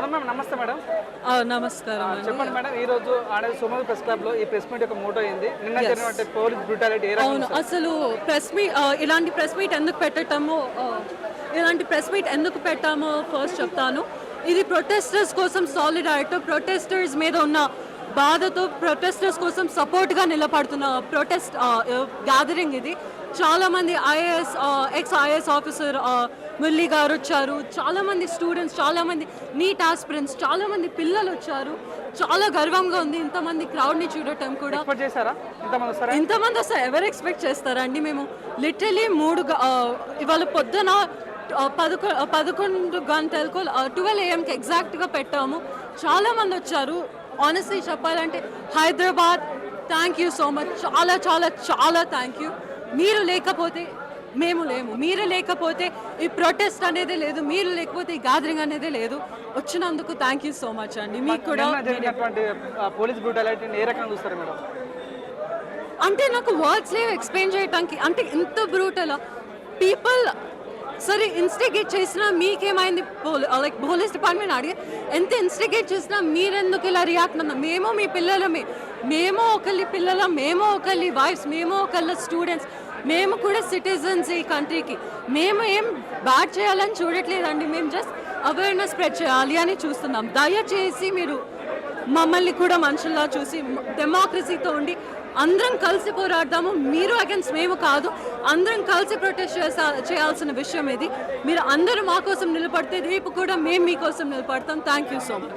Ma'am నమస్తే madam. నమస్కారం అండి. చెప్పండి మేడం, ఈ రోజు ఆడేది సోమవారం ప్రెస్ క్లబ్ లో ఈ ప్రెస్ మీట్ యొక్క మోటో అయింది. నిన్న జరిగిన పోలీస్ బ్రూటాలిటీ ఏ రకంగా అవును, అసలు ప్రెస్ మీట్ ఇలాంటి ప్రెస్ మీట్ ఎందుకు పెట్టామో ఫస్ట్ చెప్తాను. ఇది ప్రొటెస్టర్స్ కోసం సాలిడారిటీ, ప్రొటెస్టర్స్ మీద ఉన్న బాధతో ప్రొటెస్టర్స్ కోసం సపోర్ట్గా నిలబడుతున్న ప్రొటెస్ట్ గ్యాదరింగ్ ఇది. చాలామంది ఎక్స్ ఐఏఎస్ ఆఫీసర్ మురళి గారు వచ్చారు, చాలామంది స్టూడెంట్స్, చాలామంది నీట్ ఆస్పిరెంట్స్, చాలామంది పిల్లలు వచ్చారు. చాలా గర్వంగా ఉంది ఇంతమంది క్రౌడ్ని చూడటం కూడా. ఇంతమంది వస్తారు, ఎవరు ఎక్స్పెక్ట్ చేస్తారండి? మేము లిటరలీ ఇవాళ పొద్దున 11 గంటలకు 12 AM ఎగ్జాక్ట్గా పెట్టాము. చాలామంది వచ్చారు. ఆనెస్ట్లీ చెప్పాలంటే Hyderabad thank you so much, చాలా చాలా చాలా థ్యాంక్ యూ. మీరు లేకపోతే మేము లేము, మీరు లేకపోతే ఈ ప్రొటెస్ట్ అనేది లేదు, మీరు లేకపోతే ఈ గ్యాదరింగ్ అనేది లేదు. వచ్చినందుకు థ్యాంక్ యూ సో మచ్ అండి. మీకు కూడా పోలీస్ బ్రూటాలిటీని ఏ రకంగా చూస్తారు మేడం? అంటే నాకు వర్డ్స్ లేవు ఎక్స్ప్లెయిన్ చేయడానికి. అంటే ఇంత బ్రూటల్ పీపుల్ సరే ఇన్స్టిగేట్ చేసినా మీకేమైంది? లైక్ పోలీస్ డిపార్ట్మెంట్ అడిగి ఎంత ఇన్స్టిగేట్ చేసినా మీరెందుకు ఇలా రియాక్ట్ అన్నా? మేము మీ పిల్లలమే, మేము ఒకళ్ళ పిల్లలం, మేము ఒకళ్ళ వైఫ్స్, మేము ఒకళ్ళ స్టూడెంట్స్, మేము కూడా సిటిజన్స్ ఈ కంట్రీకి. మేము ఏం బ్యాడ్ చేయాలని చూడట్లేదండి, మేము జస్ట్ అవేర్నెస్ స్ప్రెడ్ చేయాలి అని చూస్తున్నాం. దయచేసి మీరు మమ్మల్ని కూడా మనుషుల్లా చూసి డెమోక్రసీతో ఉండి అందరం కలిసి పోరాడదాము. మీరు అగేన్స్ట్ మేము కాదు, అందరం కలిసి ప్రొటెస్ట్ చేయాల్సిన విషయం ఇది. మీరు అందరూ మా కోసం నిలబడితే రేపు కూడా మేము మీకోసం నిలబడతాం. Thank you so much.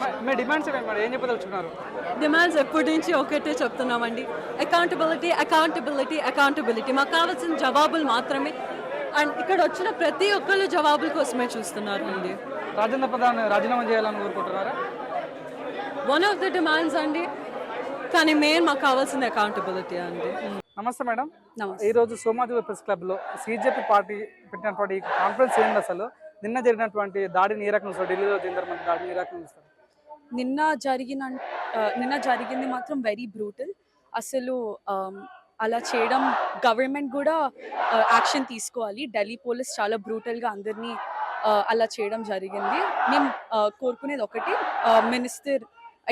Demands ఎప్పటి నుంచి ఒకటే చెప్తున్నామండి, అకౌంటబిలిటీ అకౌంటబిలిటీ అకౌంటబిలిటీ. మాకు కావాల్సిన జవాబులు మాత్రమే. అండ్ ఇక్కడ వచ్చిన ప్రతి ఒక్కళ్ళు జవాబుల కోసమే చూస్తున్నారు అండి. రాజేంద్ర ప్రధాన్ రాజీనామా చేయాలని కోరుకుంటున్నారా? వన్ ఆఫ్ ద డిమాండ్స్ అండి, కానీ మెయిన్ మాకు కావాల్సింది అకౌంటబిలిటీ అండి. నమస్తే మేడం. ఈ రోజు సోమాజిగూడ ప్రెస్ క్లబ్ లో సిజెపి పార్టీ పెట్టినటువంటి కాన్ఫరెన్స్ ఏంటి? అసలు నిన్న జరిగినటువంటి దాడిని ఏ రకంగా చూస్తారు? ఢిల్లీలో జరిగిన దాడిని ఏ రకంగా చూస్తారు? నిన్న జరిగింది మాత్రం వెరీ బ్రూటల్. అసలు అలా చేయడం గవర్నమెంట్ కూడా యాక్షన్ తీసుకోవాలి. ఢిల్లీ పోలీస్ చాలా బ్రూటల్గా అందరినీ అలా చేయడం జరిగింది. మేము కోరుకునేది ఒకటి,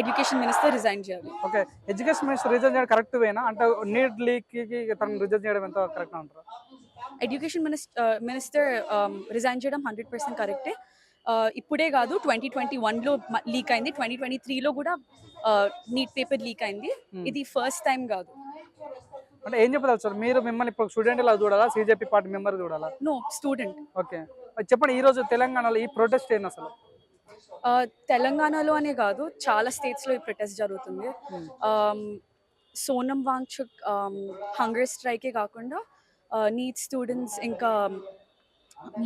ఎడ్యుకేషన్ మినిస్టర్ రిజైన్ చేయాలి. ఓకే, ఎడ్యుకేషన్ మినిస్టర్ రిజైన్ చేయడం కరెక్ట్ వేనా? అంటే నీట్ లీక్ కి తను రిజైన్ చేయడం ఎంత కరెక్ట్ అంటారు? ఎడ్యుకేషన్ మినిస్టర్ రిజైన్ చేయడం 100% కరెక్టే. ఇప్పుడే కాదు, 2021లో లీక్ అయింది, 2023లో కూడా నీట్ పేపర్ లీక్ అయింది. ఇది ఫస్ట్ టైం కాదు. అంటే ఏం చెప్పదలుచున్నారు మీరు? మిమ్మల్ని ఇప్పుడు స్టూడెంట్ ఇలా చూడాలా, సిజెపి పార్టీ మెంబర్ చూడాలా? No, student. ఓకే, చెప్పండి, ఈ రోజు తెలంగాణలో ఈ ప్రొటెస్ట్ ఏంటి అసలు? తెలంగాణలో అనే కాదు, చాలా స్టేట్స్లో ఈ ప్రొటెస్ట్ జరుగుతుంది. సోనం వాంగ్చుక్ హంగర్ స్ట్రైకే కాకుండా నీట్ స్టూడెంట్స్, ఇంకా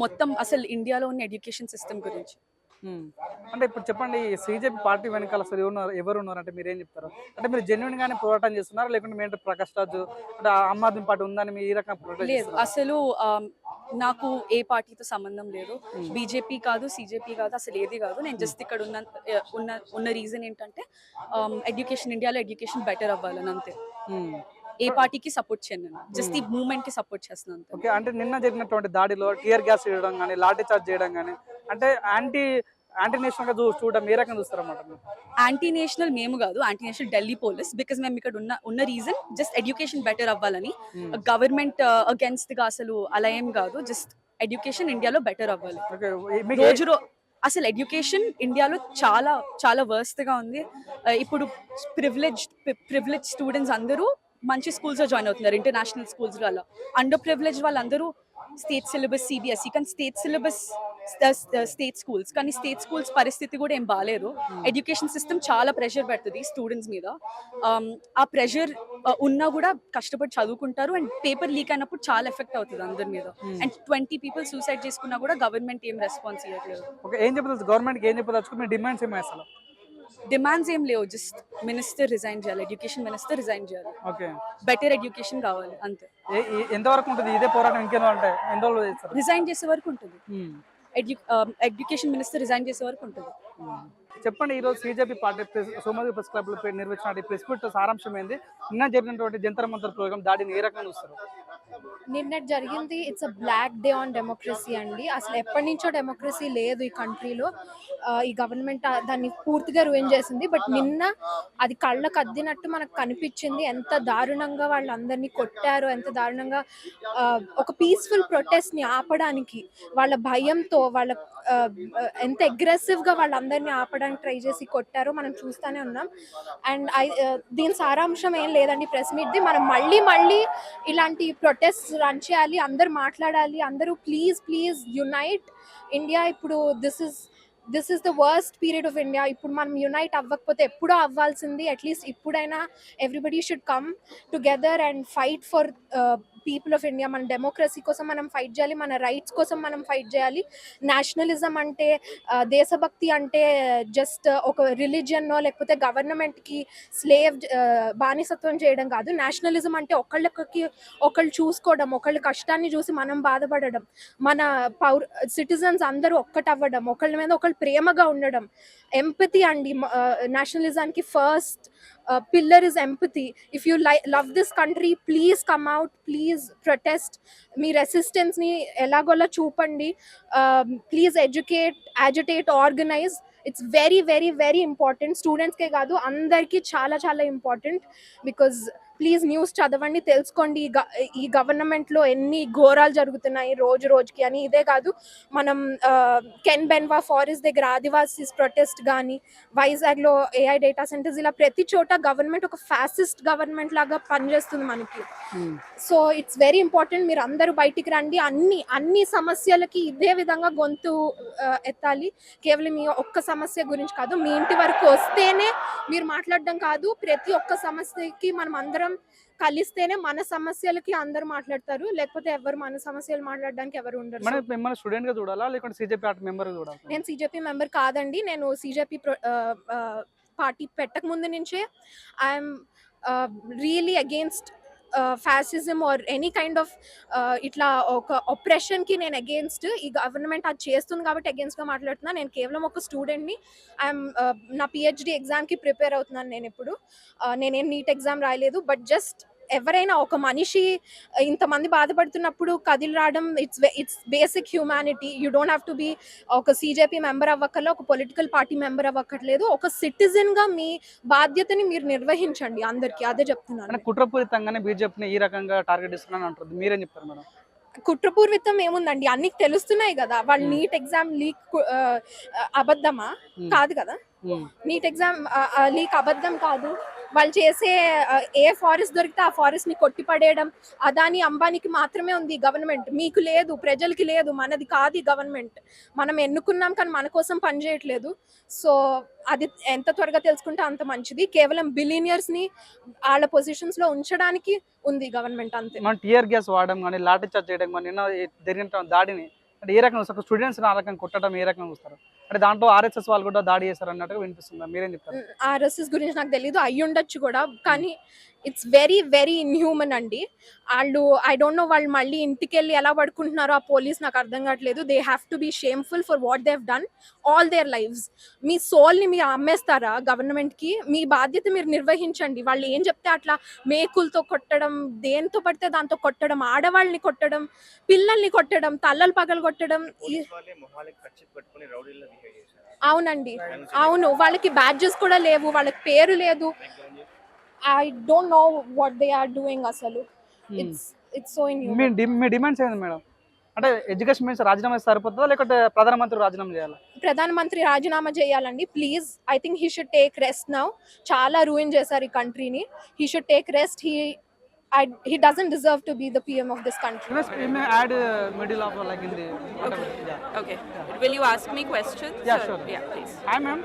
మొత్తం అసలు ఇండియాలో ఉన్న ఎడ్యుకేషన్ సిస్టమ్ గురించి. అంటే ఇప్పుడు చెప్పండి, సిజెపి పార్టీ వెనకాల అసలు ఎవరు ఉన్నారు అంటే మీరు ఏం చెప్తారు? అంటే మీరు జెన్యున్ గానే పోరాటం చేస్తున్నారా, లేకుంటే మీ ప్రకాష్ రాజ్ అంటే ఆమ్ ఆద్మీ పార్టీ ఉందని మీ ఈ రకంగా పోరాటం? లేదు, అసలు నాకు ఏ పార్టీతో సంబంధం లేదు. బీజేపీ కాదు, సిజెపి కాదు, అసలు ఏది కాదు. నేను జస్ట్ ఇక్కడ ఉన్న రీజన్ ఏంటంటే ఎడ్యుకేషన్, ఇండియాలో ఎడ్యుకేషన్ బెటర్ అవ్వాలని, అంతే. ఏ పార్టీకి సపోర్ట్ చేయను, జస్ట్ ఈ మూవ్మెంట్ కి సపోర్ట్ చేస్తున్నాను. ఓకే, అంటే నిన్న జరిగినటువంటి దాడిలో టియర్ గ్యాస్ చేయడం కానీ, లాఠీ చార్జ్ చేయడం కానీ, అంటే యాంటీ నేషనల్ గా చూడడం ఏ రకంగా చూస్తారన్నమాట? యాంటీ నేషనల్ మేము కాదు, anti national Delhi police. Because మేము ఇక్కడ ఉన్న రీజన్ జస్ట్ ఎడ్యుకేషన్ బెటర్ అవ్వాలని. గవర్నమెంట్ అగేన్స్ట్ గా అసలు అలా ఏం కాదు, జస్ట్ ఎడ్యుకేషన్ ఇండియాలో బెటర్ అవ్వాలి. అసలు ఎడ్యుకేషన్ ఇండియాలో చాలా చాలా వర్స్ట్ గా ఉంది. ఇప్పుడు ప్రివిలేజ్ స్టూడెంట్స్ అందరూ మంచి స్కూల్స్ లో జాయిన్ అవుతున్నారు, ఇంటర్నేషనల్ స్కూల్స్ లో. అలా అండర్ ప్రివిలేజ్ వాళ్ళందరూ స్టేట్ సిలబస్, సిబిఎస్ఈ, కానీ స్టేట్ సిలబస్ స్టేట్ స్కూల్స్, కానీ స్టేట్ స్కూల్స్ పరిస్థితి కూడా ఏం బాగాలేదు. ఎడ్యుకేషన్ సిస్టమ్ చాలా ప్రెషర్ పెడుతుంది స్టూడెంట్స్ మీద. ఆ ప్రెషర్ ఉన్నా కూడా కష్టపడి చదువుకుంటారు, అండ్ పేపర్ లీక్ అయినప్పుడు చాలా ఎఫెక్ట్ అవుతుంది అందరి మీద. అండ్ 20 people సూసైడ్ చేసుకున్నా కూడా గవర్నమెంట్ ఏం రెస్పాన్స్ ఇవ్వట్లేదు. గవర్నమెంట్ ఏం చెప్పదలుచుకో, మీ డిమాండ్స్ ఏమై? అసలు డిమాండ్స్ ఏం లేవు, జస్ట్ మినిస్టర్ రిజైన్ చేయాలి, ఎడ్యుకేషన్ మినిస్టర్ రిజైన్ చేయాలి. బెటర్ ఎడ్యుకేషన్ కావాలి, అంతే. ఎంతవరకు ఉంటుంది ఇదే పోరాటం? ఇంకేదో అంటే ఎన్ని రోజులు చేస్తారు? రిజైన్ చేసే వరకు ఉంటుంది. ఎడ్యుకేషన్ మినిస్టర్ రిజైన్ చేసే వరకు ఉంటుంది. చెప్పండి, ఈ రోజు సిజెపి పార్టీ సోమాజిగూడ ప్రెస్ క్లబ్ లో నిర్వహించిన ప్రెస్ మీట్ సారాంశం ఏంది? నిన్న జరిగినటువంటి జంతర్ మంతర్ ప్రోగ్రామ్ దాడిని ఏ రకంగా చూస్తారు? నిన్నటి జరిగింది it's a black day on democracy అండి. అసలు ఎప్పటి నుంచో డెమోక్రసీ లేదు ఈ కంట్రీలో. ఈ గవర్నమెంట్ దాన్ని పూర్తిగా రూయిన్ చేసింది. బట్ నిన్న అది కళ్ళకు అద్దినట్టు మనకు కనిపించింది. ఎంత దారుణంగా వాళ్ళందరినీ కొట్టారో, ఎంత దారుణంగా ఒక పీస్ఫుల్ ప్రొటెస్ట్ని ఆపడానికి వాళ్ళ భయంతో వాళ్ళ ఎంత అగ్రెసివ్గా వాళ్ళందరినీ ఆపడానికి ట్రై చేసి కొట్టారో మనం చూస్తూనే ఉన్నాం. అండ్ దీని సారాంశం ఏం లేదండి ప్రెస్ మీట్ది. మనం మళ్ళీ ఇలాంటి ప్రొటెస్ట్ రన్ చేయాలి, అందరు మాట్లాడాలి, అందరూ ప్లీజ్ యునైట్ ఇండియా. ఇప్పుడు this is the worst period of India. ఇప్పుడు మనం యునైట్ అవ్వకపోతే ఎప్పుడో అవ్వాల్సింది. అట్లీస్ట్ ఇప్పుడైనా everybody should come together and fight for people of India. మన డెమోక్రసీ కోసం మనం ఫైట్ చేయాలి, మన రైట్స్ కోసం మనం ఫైట్ చేయాలి. నేషనలిజం అంటే దేశభక్తి అంటే జస్ట్ ఒక రిలీజియన్నో లేకపోతే గవర్నమెంట్కి బానిసత్వం చేయడం కాదు. నేషనలిజం అంటే ఒకళ్ళు చూసుకోవడం, ఒకళ్ళ కష్టాన్ని చూసి మనం బాధపడడం, మన సిటిజన్స్ అందరూ ఒక్కటవ్వడం, ఒకళ్ళ మీద ఒకళ్ళు ప్రేమగా ఉండడం, ఎంపతి అండి. నేషనలిజానికి first pillar is empathy. If you love this country, please come out, please protest. మీ రెసిస్టెన్స్ ని ఎలాగోలా చూపండి. Please educate, agitate, organize. It's very important. స్టూడెంట్స్కే కాదు అందరికీ చాలా ఇంపార్టెంట్. బికాజ్ ప్లీజ్ న్యూస్ చదవండి, తెలుసుకోండి ఈ గవర్నమెంట్లో ఎన్ని ఘోరాలు జరుగుతున్నాయి రోజుకి అని. ఇదే కాదు, మనం కెన్ బెన్వా ఫారెస్ట్ దగ్గర ఆదివాసీస్ ప్రొటెస్ట్ కానీ, వైజాగ్లో AI డేటా సెంటర్స్, ఇలా ప్రతి చోట గవర్నమెంట్ ఒక ఫ్యాసిస్ట్ గవర్నమెంట్ లాగా పనిచేస్తుంది మనకి. So it's very important. మీరు అందరూ బయటికి రండి. అన్ని సమస్యలకి ఇదే విధంగా గొంతు ఎత్తాలి. కేవలం మీ ఒక్క సమస్య గురించి కాదు, మీ ఇంటి వరకు వస్తేనే మీరు మాట్లాడడం కాదు. ప్రతి ఒక్క సమస్యకి మనం అందరం కలిస్తేనే మన సమస్యలకి అందరూ మాట్లాడతారు. లేకపోతే ఎవరు మన సమస్యలు మాట్లాడడానికి ఎవరు ఉండరు. మిమ్మల్ని స్టూడెంట్ గా చూడాలా లేకుంటే సిజేపీ పార్టీ మెంబర్ చూడాలా? నేను సిజేపీ మెంబర్ కాదండి. నేను సిజేపీ పార్టీ పెట్టక ముందు నుంచే I'm really against fascism or any kind of ఇట్లా ఒక ఒప్రెషన్కి నేను అగేన్స్ట్. ఈ గవర్నమెంట్ అది చేస్తుంది కాబట్టి అగేన్స్ట్గా మాట్లాడుతున్నా. నేను కేవలం ఒక స్టూడెంట్ని. ఐఎమ్ నా PhD ఎగ్జామ్కి ప్రిపేర్ అవుతున్నాను. నేను ఇప్పుడు నేనేం నీట్ ఎగ్జామ్ రాయలేదు. బట్ జస్ట్ ఎవరైనా ఒక మనిషి ఇంతమంది బాధపడుతున్నప్పుడు కదిలి రావడం it's basic humanity. You don't have to be ఒక సిజేపీ మెంబర్ అవ్వక్కర్లేదు, ఒక పొలిటికల్ పార్టీ మెంబర్ అవ్వక్కర్లేదు. ఒక సిటిజన్గా మీ బాధ్యతని మీరు నిర్వహించండి అందరికీ. అదే చెప్తున్నాను. కుట్రపూరితంగానే బీజేపీని ఈ రకంగా టార్గెట్ ఇస్తున్నాను అంటారు, మీరేం చెప్తారు మేడం? కుట్రపూర్వితం ఏముందండి, అన్ని తెలుస్తున్నాయి కదా. వాళ్ళు నీట్ ఎగ్జామ్ లీక్ అబద్ధమా? కాదు కదా. నీట్ ఎగ్జామ్ లీక్ అబద్ధం కాదు. వాళ్ళు చేసే ఏ ఫారెస్ట్ దొరికితే ఆ ఫారెస్ట్ని కొట్టిపడేయడం, అదాని అంబానీకి మాత్రమే ఉంది గవర్నమెంట్. మీకు లేదు, ప్రజలకి లేదు. మనది కాదు గవర్నమెంట్. మనం ఎన్నుకున్నాం కానీ మన కోసం పనిచేయట్లేదు. సో అది ఎంత త్వరగా తెలుసుకుంటే అంత మంచిది. కేవలం బిలియనియర్స్ని వాళ్ళ పొజిషన్స్లో ఉంచడానికి ఉంది గవర్నమెంట్, అంతే. మనం టియర్ గ్యాస్ వాడడం కానీ, లాఠీ చార్జ్ చేయడం కానీ, నిన్న జరిగిన దాడిని అంటే ఏ రకంగా చూస్తారు? స్టూడెంట్స్ ఆ రకంగా కొట్టడం ఏ రకంగా చూస్తారు? అంటే దాంట్లో RSS వాళ్ళు కూడా దాడి చేశారు అన్నట్టుగా వినిపిస్తుంది, మీరేం చెప్తారు? RSS గురించి నాకు తెలీదు, అయ్యి ఉండొచ్చు కూడా. కానీ ఇట్స్ వెరీ ఇన్హ్యూమన్ అండి. వాళ్ళు ఐ డోంట్ నో వాళ్ళు మళ్ళీ ఇంటికి వెళ్ళి ఎలా పడుకుంటున్నారో ఆ పోలీస్ నాకు అర్థం కావట్లేదు. They have to be shameful for what they have done all their lives. మీ సోల్ని మీరు అమ్మేస్తారా గవర్నమెంట్కి? మీ బాధ్యత మీరు నిర్వహించండి. వాళ్ళు ఏం చెప్తే అట్లా మేకులతో కొట్టడం, దేంతో పడితే దాంతో కొట్టడం, ఆడవాళ్ళని కొట్టడం, పిల్లల్ని కొట్టడం, తల్లలు పగలు కొట్టడం. అవునండి, అవును. వాళ్ళకి బ్యాడ్జెస్ కూడా లేవు, వాళ్ళకి పేరు లేదు. I don't know what they are doing అసలు. It's so inhuman. మీ డిమాండ్స్ ఏంది మేడం? అంటే ఎడ్యుకేషన్ మినిస్టర్ రాజీనామా సరిపోతుందా లేకపోతే ప్రధానమంత్రి రాజీనామా చేయాలా? ప్రధానమంత్రి రాజీనామా చేయాలండి please. I think he should take rest now. చాలా రూయిన్ చేశారు ఈ కంట్రీని. He should take rest. He doesn't deserve to be the PM of this country. You may add middle of like in the whatever. Okay. Will you ask me questions? Yeah, sure. Yeah, please. Hi ma'am.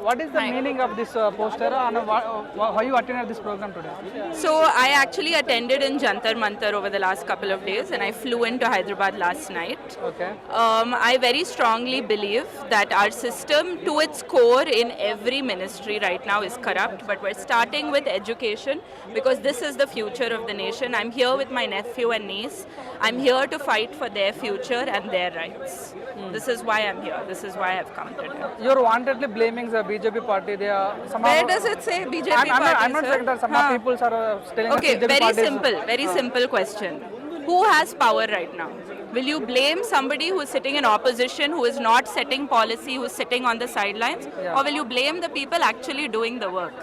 What is the meaning of this poster and why you attended this program today? So I actually attended in Jantar Mantar over the last couple of days, and I flew into Hyderabad last night. Okay. I very strongly believe that our system, to its core in every ministry right now, is corrupt. But we're starting with education because this is the future of the nation. I'm here with my nephew and niece. I'm here to fight for their future and their rights. This is why I'm here. This is why I've come today. You're wantedly blaming the BJP party. They are somehow. Where does it say BJP party? I'm not saying that some people are telling Okay, BJP very party is- simple. Very simple question. Who has power right now? Will you blame somebody who is sitting in opposition, who is not setting policy, who is sitting on the sidelines? Or will you blame the people actually doing the work?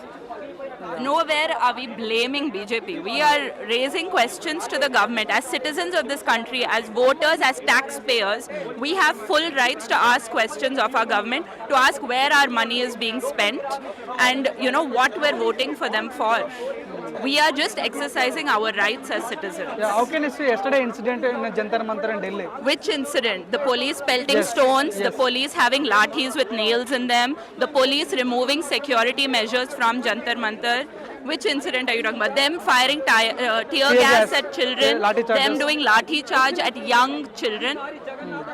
Nowhere are we blaming BJP. We are raising questions to the government. As citizens of this country, as voters, as taxpayers, we have full rights to ask questions of our government, to ask where our money is being spent and, what we're voting for them for. We are just exercising our rights as citizens. Yeah, how can you see yesterday incident in Jantar Mantar in Delhi? Which incident? The police pelting Yes, stones, the yes. police having lathis with nails in them, the police removing security measures from Jantar Mantar. Which incident are you talking about? Them firing tear Tear gas gas, at children, lathi charges. them doing lathi charge at young children.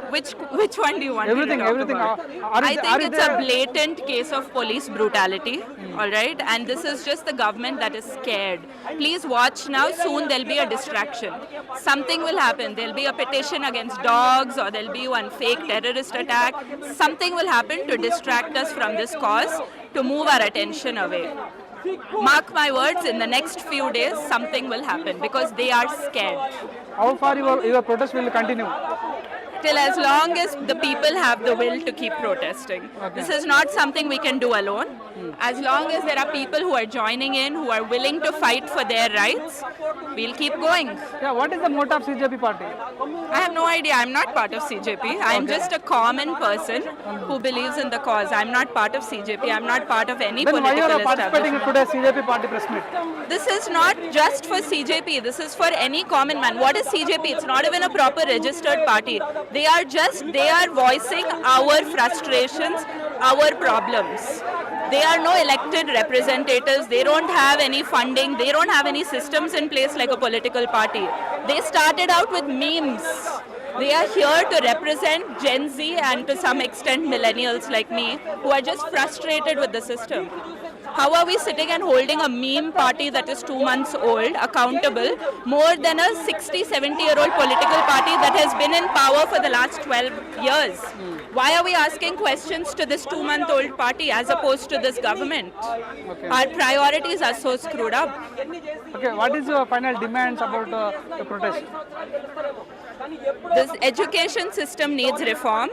Which one do you want Everything, me to talk everything. about? I think it's a blatant case of police brutality, all right? And this is just the government that is scared. Please watch now. Soon there'll be a distraction. Something will happen. There'll be a petition against dogs, or there'll be one fake terrorist attack. Something will happen to distract us from this cause, to move our attention away. Mark my words, in the next few days, something will happen because they are scared. How far your protest will continue? Till as long as the people have the will to keep protesting. This is not something we can do alone. As long as there are people who are joining in, who are willing to fight for their rights, we'll keep going. Yeah, what is the motto of CJP party? I have no idea. I'm not part of CJP. I'm just a common person who believes in the cause. I'm not part of CJP. I'm not part of any Then why you political are participating in establishment. today's CJP party press meet? This is not just for CJP. This is for any common man. What is CJP? It's not even a proper registered party. They are voicing our frustrations, our problems. They are no elected representatives. They don't have any funding. They don't have any systems in place like a political party. They started out with memes. They are here to represent Gen Z and to some extent millennials like me who are just frustrated with the system. How are we sitting and holding a meme party that is 2 months old accountable more than a 60, 70-year-old political party that has been in power for the last 12 years? Why are we asking questions to this 2-month-old party as opposed to this government? Our priorities are so screwed up. Okay, what is your final demands about the protest? This education system needs reform.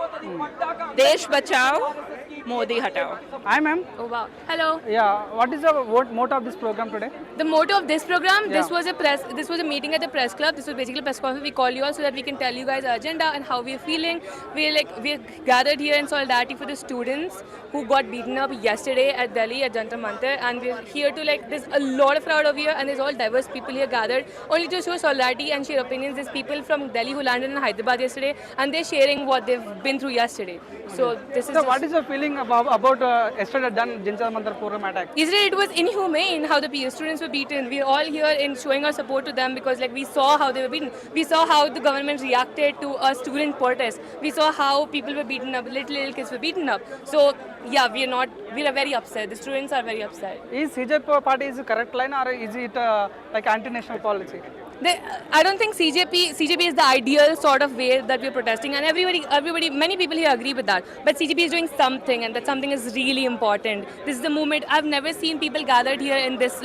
Desh bachao, Modi hatao. Hi ma'am. Oh wow. Hello. Yeah, what is the motto of this program today? The motto of this program, this Yeah. was a meeting at the press club. This was basically a press conference. We call you all so that we can tell you guys our agenda and how we're feeling. We're gathered here in solidarity for the students who got beaten up yesterday at Delhi at Jantar Mantar, and we're here to there's a lot of crowd over here, and there's all diverse people here gathered only to show solidarity and share opinions. There's people from Delhi who landed in Hyderabad yesterday, and they're sharing what they've been through yesterday. So this is So what is your feeling about yesterday done Jantar Mantar program attack? Yesterday it was inhumane how the PA students were beaten. We're all here in showing our support to them because we saw how they were beaten. We saw how the government reacted to a student protest. We saw how people were beaten up, little kids were beaten up. So yeah, we are very upset. The students are very upset. Is CJP party is the correct line, or is it like anti-national policy? I don't think CJP is the ideal sort of way that we're protesting, and everybody, many people here agree with that. But CJP is doing something, and that something is really important. This is the movement. I've never seen people gathered here in this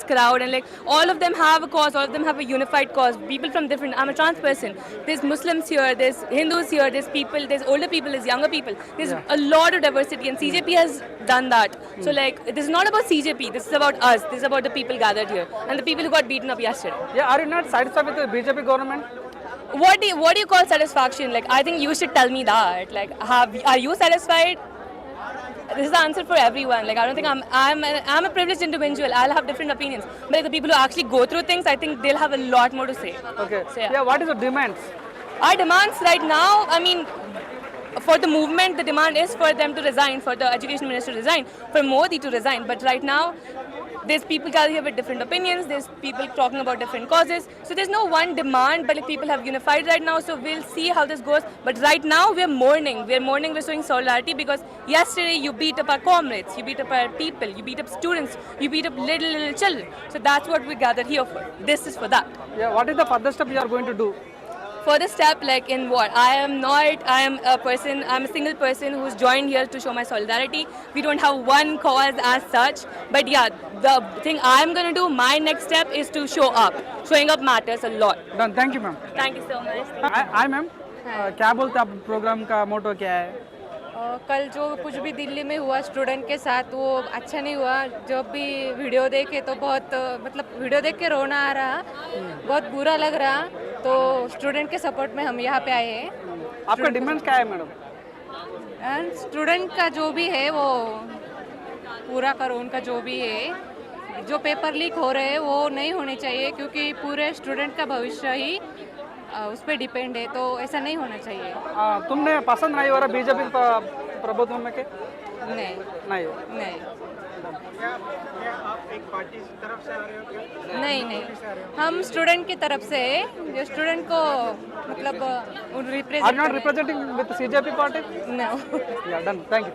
crowd, and all of them have a cause. All of them have a unified cause. People from different. I'm a trans person. There's Muslims here. There's Hindus here. There's people. There's older people. There's younger people. There's a lot of diversity, and CJP has done that. So this is not about CJP. This is about us. This is about the people gathered here and the people who got beaten up yesterday. Yeah, are you not satisfied with the BJP government? What do you call satisfaction? I think you should tell me that. Are you satisfied? This is the answer for everyone. I don't think I'm a privileged individual. I'll have different opinions. But the people who actually go through things, I think they'll have a lot more to say. Okay. So, Yeah, what is the demands? Our demands right now, for the movement, the demand is for them to resign, for the education minister to resign, for Modi to resign. But right now, there's people gathered here with different opinions, there's people talking about different causes. So there's no one demand, but people have unified right now, so we'll see how this goes. But right now, we're mourning, we're showing solidarity because yesterday you beat up our comrades, you beat up our people, you beat up students, you beat up little children. So that's what we gathered here for. This is for that. Yeah, what is the further step you are going to do? further step, like in what? I am a single person who's joined here to show my solidarity. We don't have one cause as such, but yeah, the thing I'm going to do, my next step is to show up. Showing up matters a lot. Done, thank you ma'am. Thank you so much. Hi ma'am, क्या बोलते हैं आप, programme का मोटो क्या है? कल जो कुछ भी दिल्ली में हुआ स्टूडेंट के साथ वो अच्छा नहीं हुआ। जब भी वीडियो देखे तो बहुत मतलब वीडियो देख के रोना आ रहा, बहुत बुरा लग रहा। तो स्टूडेंट के सपोर्ट में हम यहाँ पे आए हैं। आपका डिमांड क्या है मैडम? एंड स्टूडेंट का जो भी है वो पूरा करो, उनका जो भी है। जो पेपर लीक हो रहे हैं वो नहीं होने चाहिए, क्योंकि पूरे स्टूडेंट का भविष्य ही उस पर डिपेंड है। तो ऐसा नहीं होना चाहिए। तुमने पसंद नहीं हो रहा बीजेपी प्रभुत्व में के? नहीं नहीं नहीं आप एक पार्टी की तरफ से आ रहे हो क्या? नहीं नहीं, हम स्टूडेंट की तरफ से है, जो स्टूडेंट को मतलब are not representing with CJP party? No. या डन, थैंक यू।